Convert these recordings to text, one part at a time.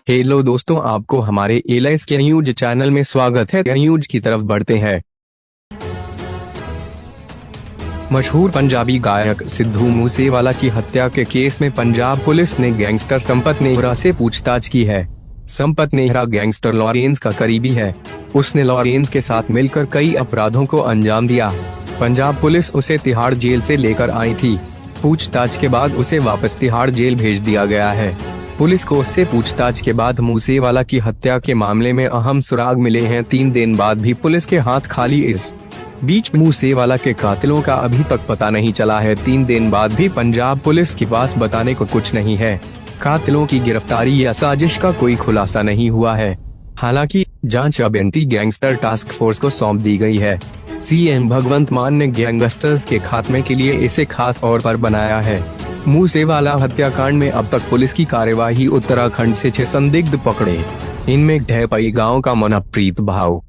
Hello दोस्तों, आपको हमारे एलाइस के न्यूज चैनल में स्वागत है। न्यूज की तरफ बढ़ते हैं। मशहूर पंजाबी गायक सिद्धू मूसेवाला की हत्या के केस में पंजाब पुलिस ने गैंगस्टर संपत नेहरा से पूछताछ की है। संपत नेहरा गैंगस्टर लॉरेंस का करीबी है। उसने लॉरेंस के साथ मिलकर कई अपराधों को अंजाम दिया। पंजाब पुलिस उसे तिहाड़ जेल से लेकर आई थी। पूछताछ के बाद उसे वापस तिहाड़ जेल भेज दिया गया है। पुलिस को उससे पूछताछ के बाद मूसेवाला की हत्या के मामले में अहम सुराग मिले हैं। 3 दिन बाद भी पुलिस के हाथ खाली। इस बीच मूसेवाला के कातिलों का अभी तक पता नहीं चला है। 3 दिन बाद भी पंजाब पुलिस के पास बताने को कुछ नहीं है। कातिलों की गिरफ्तारी या साजिश का कोई खुलासा नहीं हुआ है। हालांकि जांच अब एंटी गैंगस्टर टास्क फोर्स को सौंप दी गई है। सीएम भगवंत मान ने गैंगस्टर्स के खात्मे के लिए इसे खास तौर पर बनाया है। मूसेवाला हत्याकांड में अब तक पुलिस की कार्यवाही उत्तराखंड से 6 संदिग्ध पकड़े। इनमें ढेपई गांव का मनप्रीत भाव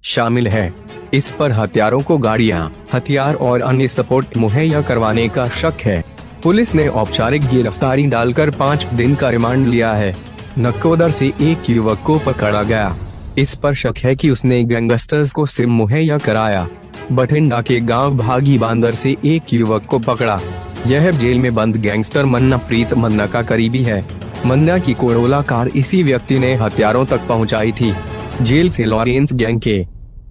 शामिल है। इस पर हत्यारों को गाड़ियां, हथियार और अन्य सपोर्ट मुहैया करवाने का शक है। पुलिस ने औपचारिक गिरफ्तारी डालकर 5 दिन का रिमांड लिया है। नकोदर से एक युवक को पकड़ा गया। इस पर शक है कि उसने गैंगस्टर्स को सिम मुहैया कराया। बठिंडा के गांव भागी बांदर से एक युवक को पकड़ा। यह जेल में बंद गैंगस्टर मनप्रीत मन्ना का करीबी है। मन्ना की कोरोला कार इसी व्यक्ति ने हथियारों तक पहुंचाई थी। जेल से लॉरेंस गैंग के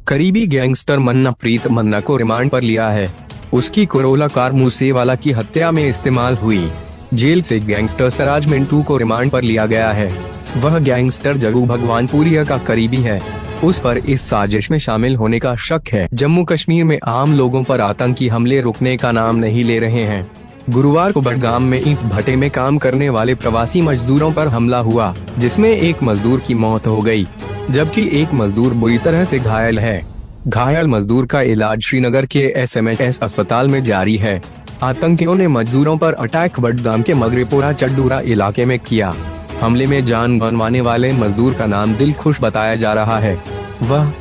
करीबी गैंगस्टर मनप्रीत मन्ना को रिमांड पर लिया है। उसकी कोरोला कार मूसेवाला की हत्या में इस्तेमाल हुई। जेल से गैंगस्टर सराज मिंटू को रिमांड पर लिया गया है। वह गैंगस्टर जगू भगवानपुरिया का करीबी है। उस पर इस साजिश में शामिल होने का शक है। जम्मू कश्मीर में आम लोगों पर आतंकी हमले रुकने का नाम नहीं ले रहे हैं। गुरुवार को बडगाम में ईंट भट्टे में काम करने वाले प्रवासी मजदूरों पर हमला हुआ, जिसमें एक मजदूर की मौत हो गई, जबकि एक मजदूर बुरी तरह से घायल है। घायल मजदूर का इलाज श्रीनगर के एसएमएस अस्पताल में जारी है। आतंकियों ने मजदूरों पर अटैक बडगाम के मगरेपोरा चड्डूरा इलाके में किया। हमले में जान गंवाने वाले मजदूर का नाम दिलखुश बताया जा रहा है। वह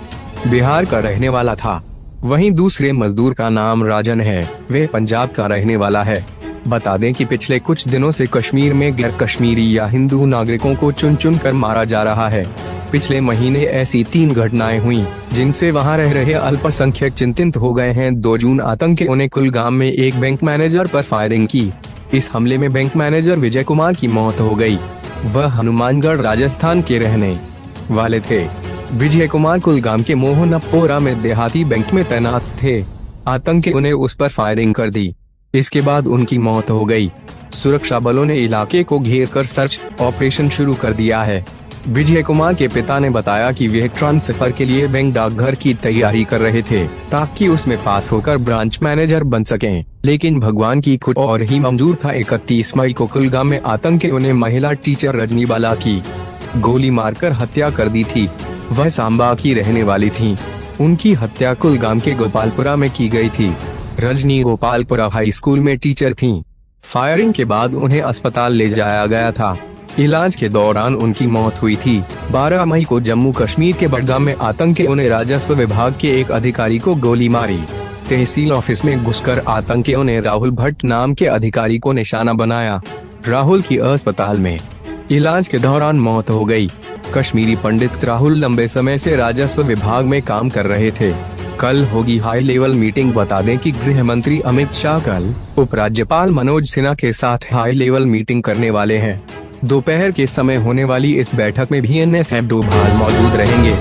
बिहार का रहने वाला था। वहीं दूसरे मजदूर का नाम राजन है। वे पंजाब का रहने वाला है। बता दें कि पिछले कुछ दिनों से कश्मीर में गैर कश्मीरी या हिंदू नागरिकों को चुन चुन कर मारा जा रहा है। पिछले महीने ऐसी 3 घटनाएं हुई, जिनसे वहां रह रहे अल्पसंख्यक चिंतित हो गए हैं। 2 जून आतंकियों ने कुलगाम में एक बैंक मैनेजर पर फायरिंग की। इस हमले में बैंक मैनेजर विजय कुमार की मौत हो गई। वह हनुमानगढ़ राजस्थान के रहने वाले थे। विजय कुमार कुलगाम के मोहनपोरा में देहाती बैंक में तैनात थे। आतंकियों ने उस पर फायरिंग कर दी। इसके बाद उनकी मौत हो गई। सुरक्षा बलों ने इलाके को घेर कर सर्च ऑपरेशन शुरू कर दिया है। विजय कुमार के पिता ने बताया कि वे ट्रांसफर के लिए बैंक डाकघर की तैयारी कर रहे थे, ताकि उसमें पास होकर ब्रांच मैनेजर बन सकें। लेकिन भगवान की खुद और ही मंजूर था। 31 मई को कुलगाम में आतंकियों ने महिला टीचर रजनी बाला की गोली मारकर हत्या कर दी थी। वह सांबा की रहने वाली थी। उनकी हत्या कुलगाम के गोपालपुरा में की गई थी। रजनी गोपालपुरा हाई स्कूल में टीचर थीं। फायरिंग के बाद उन्हें अस्पताल ले जाया गया था। इलाज के दौरान उनकी मौत हुई थी। 12 मई को जम्मू कश्मीर के बडगाम में आतंकियों ने राजस्व विभाग के एक अधिकारी को गोली मारी। तहसील ऑफिस में घुसकर आतंकियों ने राहुल भट्ट नाम के अधिकारी को निशाना बनाया। राहुल की अस्पताल में इलाज के दौरान मौत हो गई। कश्मीरी पंडित राहुल लंबे समय से राजस्व विभाग में काम कर रहे थे। कल होगी हाई लेवल मीटिंग। बता दें कि गृह मंत्री अमित शाह कल उपराज्यपाल मनोज सिन्हा के साथ हाई लेवल मीटिंग करने वाले हैं। दोपहर के समय होने वाली इस बैठक में भी एनएसएफ डोभाल मौजूद रहेंगे।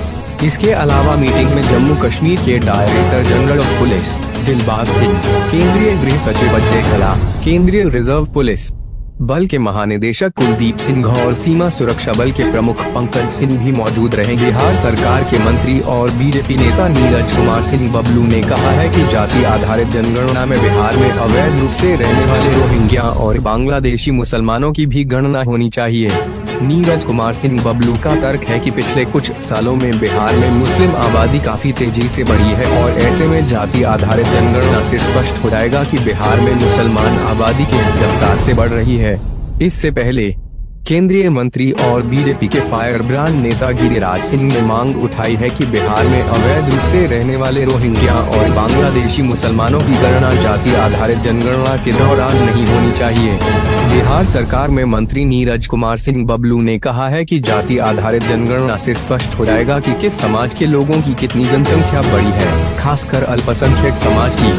इसके अलावा मीटिंग में जम्मू कश्मीर के director general of police Dilbag Singh, केंद्रीय गृह सचिव अजय कला, केंद्रीय रिजर्व पुलिस बल के महानिदेशक कुलदीप सिंह और सीमा सुरक्षा बल के प्रमुख पंकज सिंह भी मौजूद रहेंगे। बिहार सरकार के मंत्री और बीजेपी नेता नीरज कुमार सिंह बबलू ने कहा है कि जाति आधारित जनगणना में बिहार में अवैध रूप से रहने वाले रोहिंग्या और बांग्लादेशी मुसलमानों की भी गणना होनी चाहिए। नीरज कुमार सिंह बबलू का तर्क है कि पिछले कुछ सालों में बिहार में मुस्लिम आबादी काफी तेजी से बढ़ी है और ऐसे में जाति आधारित जनगणना से स्पष्ट हो जाएगा कि बिहार में मुसलमान आबादी किस रफ्तार से बढ़ रही है। इससे पहले केंद्रीय मंत्री और बीजेपी के फायर ब्रांड नेता गिरिराज सिंह ने मांग उठाई है कि बिहार में अवैध रूप से रहने वाले रोहिंग्या और बांग्लादेशी मुसलमानों की गणना जाति आधारित जनगणना के दौरान नहीं होनी चाहिए। बिहार सरकार में मंत्री नीरज कुमार सिंह बबलू ने कहा है कि जाति आधारित जनगणना से स्पष्ट हो जाएगा कि किस समाज के लोगों की कितनी जनसंख्या बड़ी है, खासकर अल्पसंख्यक समाज की।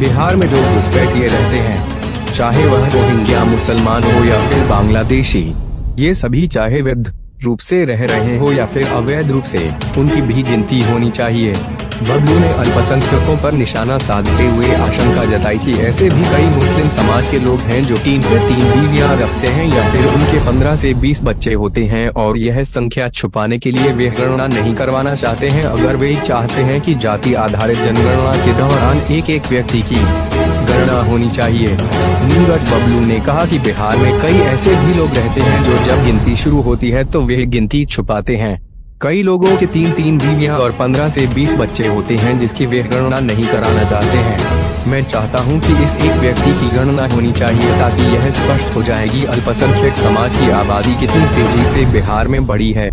बिहार में जो घुसपैठिए रहते हैं, चाहे वह रोहिंग्या मुसलमान हो या फिर बांग्लादेशी, ये सभी चाहे वैध रूप से रह रहे हो या फिर अवैध रूप से, उनकी भी गिनती होनी चाहिए। बबलू ने अल्पसंख्यकों पर निशाना साधते हुए आशंका जताई कि ऐसे भी कई मुस्लिम समाज के लोग हैं जो 3 से 3 बीवियां रखते हैं या फिर उनके 15 से 20 बच्चे होते हैं और यह संख्या छुपाने के लिए वे गणना नहीं करवाना चाहते हैं। अगर वे चाहते हैं कि जाति आधारित जनगणना के दौरान एक एक व्यक्ति की गणना होनी चाहिए। नीरज बबलू ने कहा कि बिहार में कई ऐसे भी लोग रहते हैं जो जब गिनती शुरू होती है तो वे गिनती छुपाते हैं। कई लोगों के 3 बीवियां और 15 से 20 बच्चे होते हैं जिसकी वे गणना नहीं कराना चाहते हैं। मैं चाहता हूं कि इस एक व्यक्ति की गणना होनी चाहिए ताकि यह स्पष्ट हो जाएगी अल्पसंख्यक समाज की आबादी कितनी तेजी से बिहार में बढ़ी है।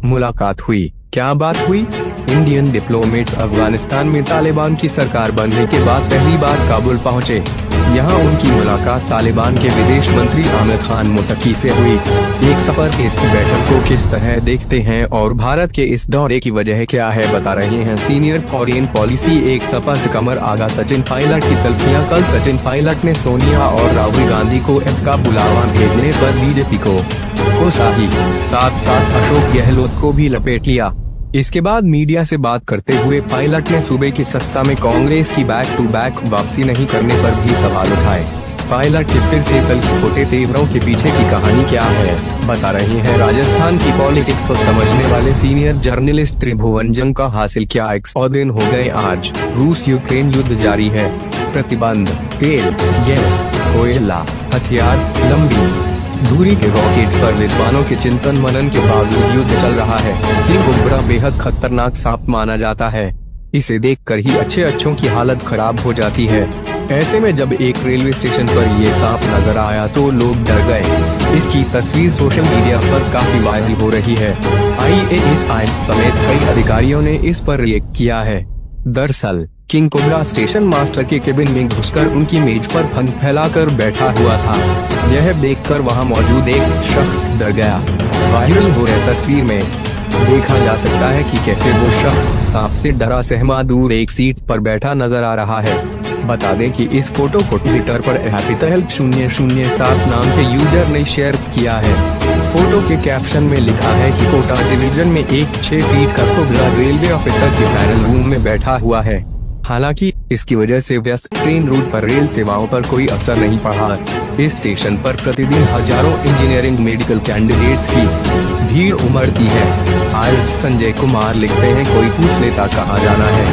मुलाकात हुई, क्या बात हुई? इंडियन डिप्लोमेट्स अफगानिस्तान में तालिबान की सरकार बनने के बाद पहली बार काबुल पहुंचे। यहां उनकी मुलाकात तालिबान के विदेश मंत्री आमिर खान मुत्तकी से हुई। एक सफर के इस बैठक को किस तरह देखते हैं और भारत के इस दौरे की वजह क्या है, बता रहे हैं सीनियर फॉरेन पॉलिसी एक सपत कमर आगा सचिन पायलट की तल्खियां। कल सचिन पायलट ने सोनिया और राहुल गांधी को ऐप का बुलावा भेजने पर बीजेपी को कोसाही, साथ साथ अशोक गहलोत को भी लपेट लिया। इसके बाद मीडिया से बात करते हुए पायलट ने सूबे की सत्ता में कांग्रेस की बैक टू बैक वापसी नहीं करने पर भी सवाल उठाए। पायलट के फिर से कल छोटे तेवरों के पीछे की कहानी क्या है, बता रहे हैं राजस्थान की पॉलिटिक्स को समझने वाले सीनियर जर्नलिस्ट त्रिभुवन जंग का। हासिल क्या 100 दिन हो गए आज, रूस यूक्रेन युद्ध जारी है। प्रतिबंध, तेल, गैस, कोयला, हथियार, लंबी दूरी के रॉकेट पर विद्वानों के चिंतन मनन के बावजूद युद्ध चल रहा है। किंग कोबरा बेहद खतरनाक सांप माना जाता है। इसे देखकर ही अच्छों की हालत खराब हो जाती है। ऐसे में जब एक रेलवे स्टेशन पर ये सांप नजर आया तो लोग डर गए। इसकी तस्वीर सोशल मीडिया पर काफी वायरल हो रही है। IAS समेत कई अधिकारियों ने इस पर रिएक्ट किया है। दरअसल किंग कोबरा स्टेशन मास्टर के केबिन में घुसकर उनकी मेज पर फन फैलाकर बैठा हुआ था। यह देखकर वहां मौजूद एक शख्स डर गया। वायरल हो रही तस्वीर में देखा जा सकता है कि कैसे वो शख्स सांप से डरा सहमा दूर एक सीट पर बैठा नजर आ रहा है। बता दें कि इस फोटो को ट्विटर पर @help007 नाम के यूजर ने शेयर किया है। फोटो के कैप्शन में लिखा है कि कोटा डिवीजन में एक 6 फीट का कोबरा रेलवे ऑफिसर के पैनल रूम में बैठा हुआ है। हालांकि इसकी वजह से व्यस्त ट्रेन रूट पर रेल सेवाओं पर कोई असर नहीं पड़ा। इस स्टेशन पर प्रतिदिन हजारों इंजीनियरिंग मेडिकल कैंडिडेट्स की भीड़ उमड़ती है। आयुक्त संजय कुमार लिखते हैं, कोई पूछ लेता कहाँ जाना है।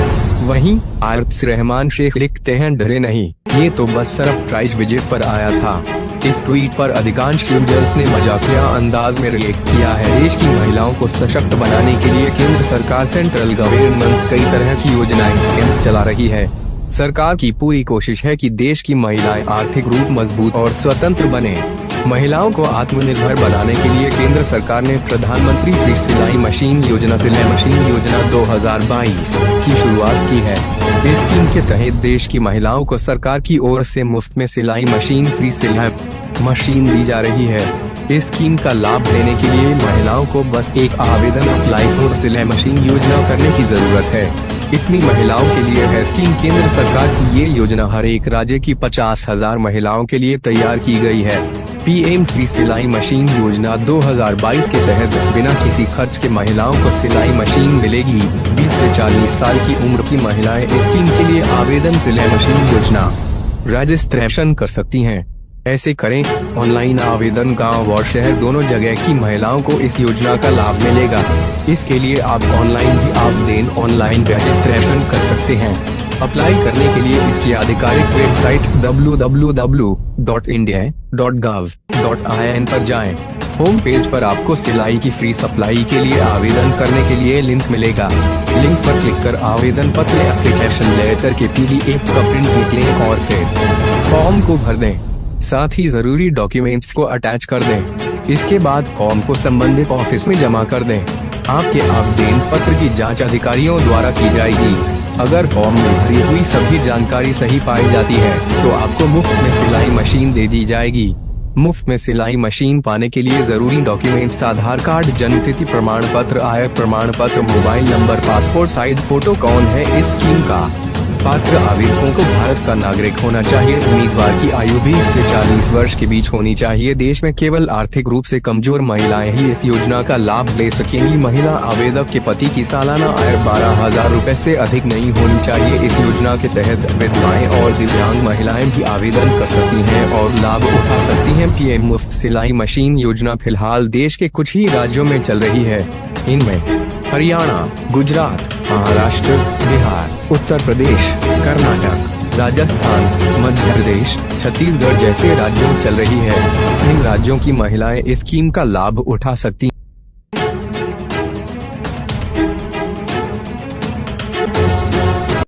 वहीं आयुक्त रहमान शेख लिखते हैं, डरे नहीं, ये तो बस सरप्राइज विजिट पर आया था। इस ट्वीट पर अधिकांश यूजर्स ने मजाकिया अंदाज में रिएक्ट किया है। देश की महिलाओं को सशक्त बनाने के लिए केंद्र सरकार सेंट्रल गवर्नमेंट कई तरह की योजनाएं स्कीम्स चला रही है। सरकार की पूरी कोशिश है कि देश की महिलाएं आर्थिक रूप मजबूत और स्वतंत्र बने। महिलाओं को आत्मनिर्भर बनाने के लिए केंद्र सरकार ने प्रधानमंत्री फ्री सिलाई मशीन योजना 2022 की शुरुआत की है। इस स्कीम के तहत देश की महिलाओं को सरकार की ओर से मुफ्त में सिलाई मशीन फ्री सिलाई मशीन दी जा रही है। इस स्कीम का लाभ लेने के लिए महिलाओं को बस एक आवेदन अप्लाई फॉर सिलाई मशीन योजना करने की जरूरत है। इतनी महिलाओं के लिए है स्कीम। केंद्र सरकार की ये योजना हर एक राज्य की 50,000 महिलाओं के लिए तैयार की गई है। PM फ्री सिलाई मशीन योजना 2022 के तहत बिना किसी खर्च के महिलाओं को सिलाई मशीन मिलेगी। 20 से 40 साल की उम्र की महिलाएं इस स्कीम के लिए आवेदन सिलाई मशीन योजना रजिस्ट्रेशन कर सकती हैं। ऐसे करें, ऑनलाइन आवेदन गांव और शहर दोनों जगह की महिलाओं को इस योजना का लाभ मिलेगा। इसके लिए आप ऑनलाइन भी आवेदन ऑनलाइन रजिस्ट्रेशन कर सकते हैं। अप्लाई करने के लिए इसकी आधिकारिक वेबसाइट www.india.gov.in पर जाएं। होम पेज पर आपको सिलाई की फ्री सप्लाई के लिए आवेदन करने के लिए लिंक मिलेगा। लिंक पर क्लिक कर आवेदन पत्र एप्लीकेशन लेटर के PDF का प्रिंट निकलें और फिर फॉर्म को भर दें। साथ ही जरूरी डॉक्यूमेंट्स को अटैच कर दें। इसके बाद फॉर्म को संबंधित ऑफिस में जमा कर दें। आपके आवेदन पत्र की जांच अधिकारियों द्वारा की जाएगी। अगर फॉर्म में भरी हुई सभी जानकारी सही पाई जाती है तो आपको मुफ्त में सिलाई मशीन दे दी जाएगी। मुफ्त में सिलाई मशीन पाने के लिए जरूरी डॉक्यूमेंट्स आधार कार्ड, जन्मतिथि प्रमाण पत्र, आय प्रमाण पत्र, mobile number, passport size photo. कौन है इस स्कीम का पात्र? आवेदकों को भारत का नागरिक होना चाहिए। उम्मीदवार की आयु 20 से 40 वर्ष के बीच होनी चाहिए। देश में केवल आर्थिक रूप से कमजोर महिलाएं ही इस योजना का लाभ ले सकेंगी। महिला आवेदक के पति की सालाना आय 12,000 रूपए से अधिक नहीं होनी चाहिए। इस योजना के तहत विधवाएं और दिव्यांग महिलाएं भी आवेदन कर सकती हैं और लाभ उठा सकती हैं। पीएम मुफ्त सिलाई मशीन योजना फिलहाल देश के कुछ ही राज्यों में चल रही है। इनमें हरियाणा, गुजरात, महाराष्ट्र, बिहार, उत्तर प्रदेश, कर्नाटक, राजस्थान, मध्य प्रदेश, छत्तीसगढ़ जैसे राज्यों में चल रही है। इन राज्यों की महिलाएं इस स्कीम का लाभ उठा सकती हैं।